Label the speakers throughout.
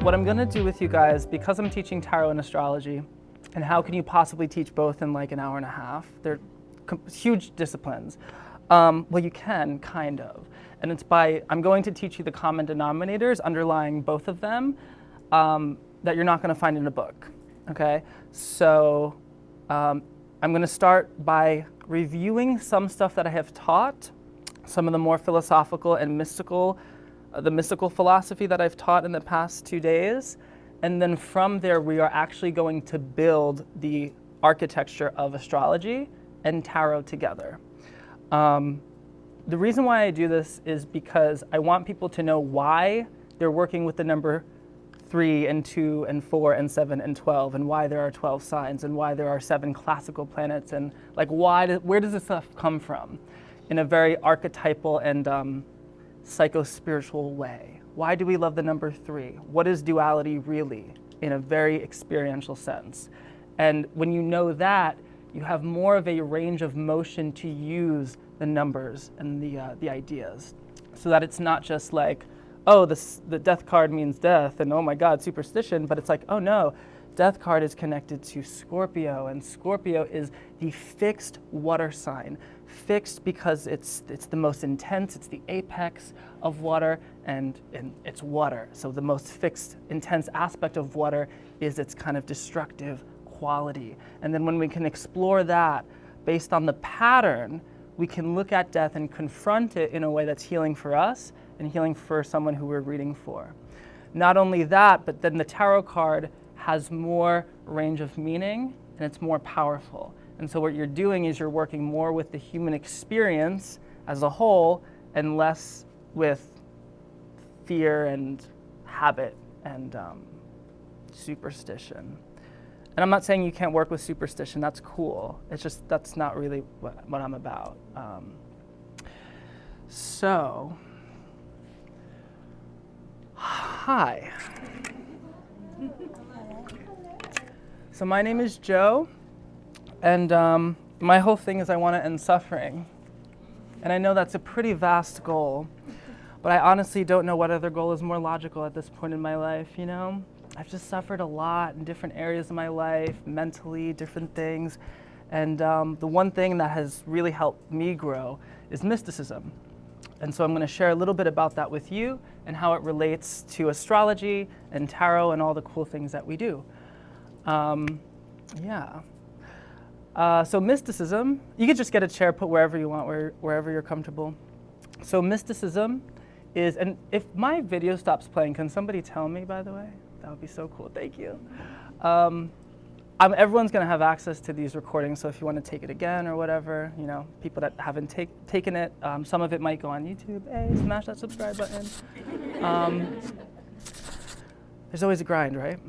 Speaker 1: what I'm going to do with you guys, because I'm teaching tarot and astrology, and how can you possibly teach both in like an hour and a half? They're huge disciplines. Well, you can, kind of. And it's I'm going to teach you the common denominators underlying both of them that you're not going to find in a book, okay? So I'm going to start by reviewing some stuff that I have taught, some of the more philosophical and mystical, the mystical philosophy that I've taught in the past 2 days. And then from there, we are actually going to build the architecture of astrology and tarot together. The reason why I do this is because I want people to know why they're working with the number 3 and 2 and 4 and 7 and 12, and why there are 12 signs, and why there are 7 classical planets, and like where does this stuff come from in a very archetypal and psycho-spiritual way. Why do we love the number 3? What is duality really in a very experiential sense? And when you know that, you have more of a range of motion to use the numbers and the ideas, so that it's not just like, oh, the death card means death, and oh my God, superstition, but it's like, oh no, death card is connected to Scorpio, and Scorpio is the fixed water sign. Fixed because it's the most intense, it's the apex of water, and it's water. So the most fixed, intense aspect of water is its kind of destructive quality. And then when we can explore that based on the pattern, we can look at death and confront it in a way that's healing for us and healing for someone who we're reading for. Not only that, but then the tarot card has more range of meaning and it's more powerful. And so what you're doing is you're working more with the human experience as a whole and less with fear and habit and superstition. And I'm not saying you can't work with superstition, that's cool. It's just, that's not really what I'm about. Hi. So my name is Joe, and my whole thing is I want to end suffering. And I know that's a pretty vast goal, but I honestly don't know what other goal is more logical at this point in my life, you know? I've just suffered a lot in different areas of my life, mentally, different things. And the one thing that has really helped me grow is mysticism. And so I'm going to share a little bit about that with you and how it relates to astrology and tarot and all the cool things that we do. So mysticism, you could just get a chair, put wherever you want, wherever you're comfortable. So mysticism is, and if my video stops playing, can somebody tell me, by the way? That would be so cool, thank you. Everyone's gonna have access to these recordings, so if you wanna take it again or whatever, you know, people that haven't taken it, some of it might go on YouTube. Hey, smash that subscribe button. There's always a grind, right?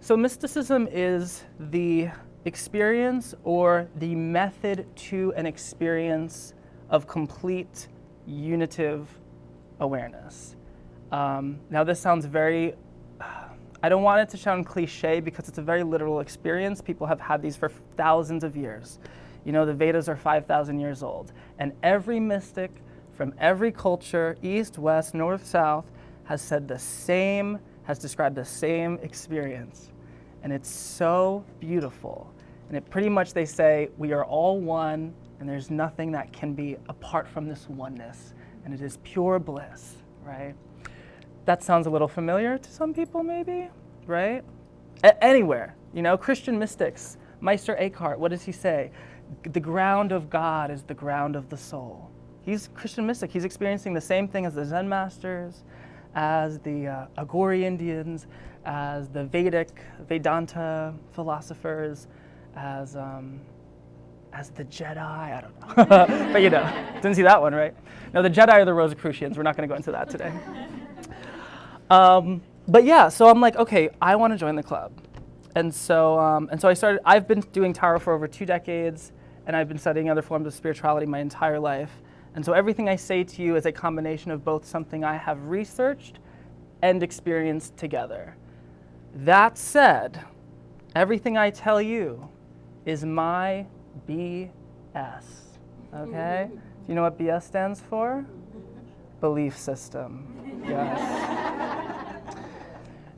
Speaker 1: So mysticism is the experience or the method to an experience of complete unitive awareness. Now this sounds very, I don't want it to sound cliche because it's a very literal experience. People have had these for thousands of years. You know, the Vedas are 5,000 years old, and every mystic from every culture, east, west, north, south, has said the same, has described the same experience. And it's so beautiful. And it pretty much, they say, we are all one, and there's nothing that can be apart from this oneness. And it is pure bliss, right? That sounds a little familiar to some people, maybe, right? Anywhere, you know, Christian mystics, Meister Eckhart, what does he say? The ground of God is the ground of the soul. He's a Christian mystic. He's experiencing the same thing as the Zen masters, as the Agori Indians, as the Vedanta philosophers, as the Jedi, I don't know. But you know, didn't see that one, right? No, the Jedi are the Rosicrucians. We're not gonna go into that today. But yeah, so I'm like, okay, I wanna join the club. And so I've been doing tarot for over 2 decades, and I've been studying other forms of spirituality my entire life. And so everything I say to you is a combination of both something I have researched and experienced together. That said, everything I tell you is my BS, okay? Do you know what BS stands for? Belief system, yes.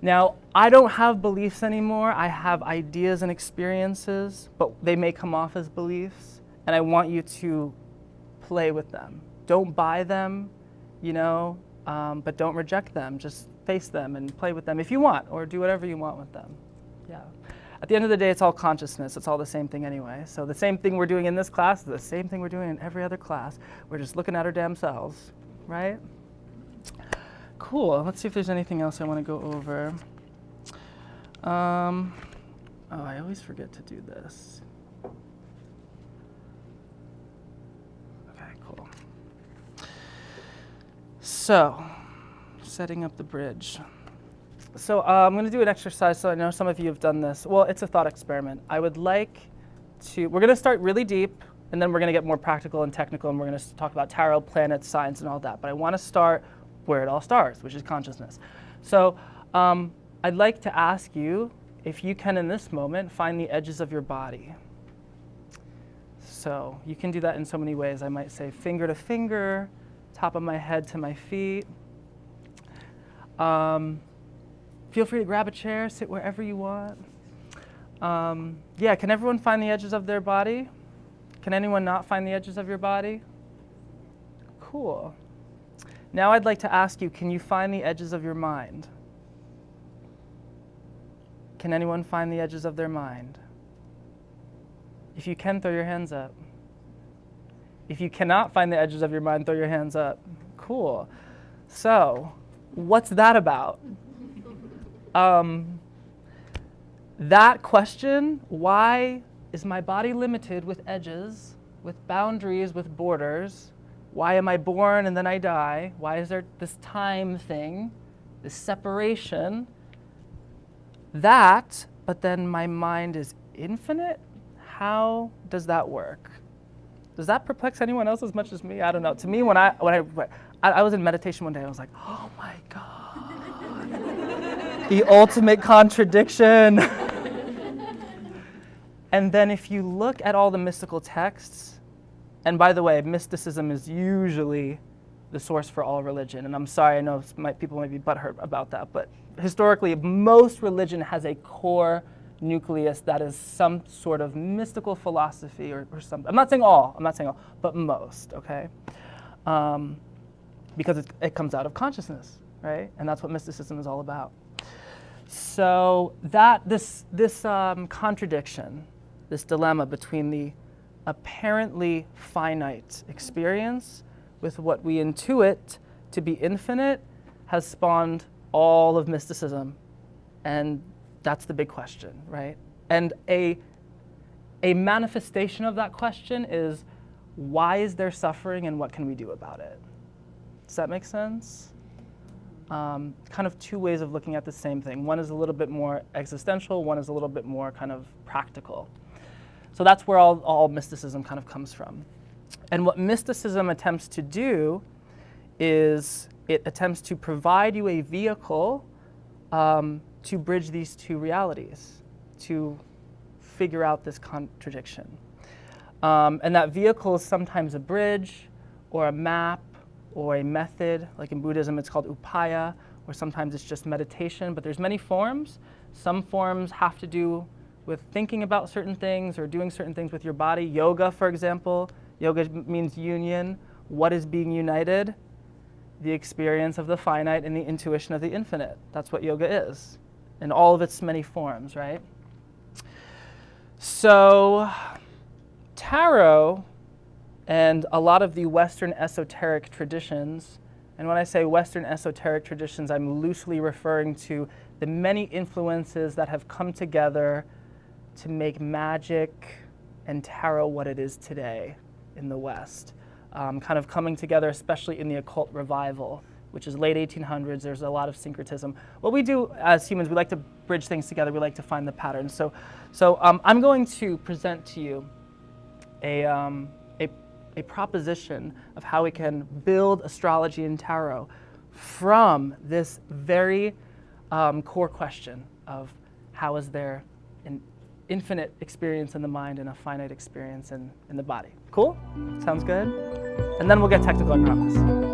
Speaker 1: Now, I don't have beliefs anymore. I have ideas and experiences, but they may come off as beliefs, and I want you to play with them. Don't buy them, but don't reject them. Just face them and play with them if you want, or do whatever you want with them. Yeah. At the end of the day, it's all consciousness. It's all the same thing anyway. So the same thing we're doing in this class is the same thing we're doing in every other class. We're just looking at our damn selves, right? Cool. Let's see if there's anything else I want to go over. Oh, I always forget to do this. Okay, cool. So, setting up the bridge. So I'm going to do an exercise, so I know some of you have done this. Well, it's a thought experiment. I would like to, we're going to start really deep, and then we're going to get more practical and technical, and we're going to talk about tarot, planets, science, and all that. But I want to start where it all starts, which is consciousness. So I'd like to ask you if you can, in this moment, find the edges of your body. So you can do that in so many ways. I might say finger to finger, top of my head to my feet. Feel free to grab a chair, sit wherever you want. Yeah, can everyone find the edges of their body? Can anyone not find the edges of your body? Cool. Now I'd like to ask you, can you find the edges of your mind? Can anyone find the edges of their mind? If you can, throw your hands up. If you cannot find the edges of your mind, throw your hands up. Cool. So, what's that about? That question, why is my body limited with edges, with boundaries, with borders? Why am I born and then I die? Why is there this time thing, this separation? That, but then my mind is infinite? How does that work? Does that perplex anyone else as much as me? I don't know. To me, when I was in meditation one day, I was like, oh my God. The ultimate contradiction. And then if you look at all the mystical texts, and by the way, mysticism is usually the source for all religion. And I'm sorry, I know people might be butthurt about that, but historically, most religion has a core nucleus that is some sort of mystical philosophy or something. I'm not saying all, but most, okay? Because it comes out of consciousness, right? And that's what mysticism is all about. So this contradiction, this dilemma between the apparently finite experience with what we intuit to be infinite has spawned all of mysticism. And that's the big question, right? And a manifestation of that question is, why is there suffering and what can we do about it? Does that make sense? Kind of two ways of looking at the same thing. One is a little bit more existential, one is a little bit more kind of practical. So that's where all mysticism kind of comes from. And what mysticism attempts to do is it attempts to provide you a vehicle to bridge these two realities, to figure out this contradiction. And that vehicle is sometimes a bridge or a map or a method. Like in Buddhism, it's called upaya, or sometimes it's just meditation, but there's many forms. Some forms have to do with thinking about certain things or doing certain things with your body. Yoga, for example. Yoga means union. What is being united? The experience of the finite and the intuition of the infinite. That's what yoga is, in all of its many forms, right? So, tarot and a lot of the Western esoteric traditions, and when I say Western esoteric traditions, I'm loosely referring to the many influences that have come together to make magic and tarot what it is today in the West. Kind of coming together, especially in the occult revival, which is late 1800s. There's a lot of syncretism. What we do as humans, we like to bridge things together. We like to find the patterns. So I'm going to present to you a proposition of how we can build astrology and tarot from this very core question of how is there an infinite experience in the mind and a finite experience in the body. Cool? Sounds good? And then we'll get technical, I promise.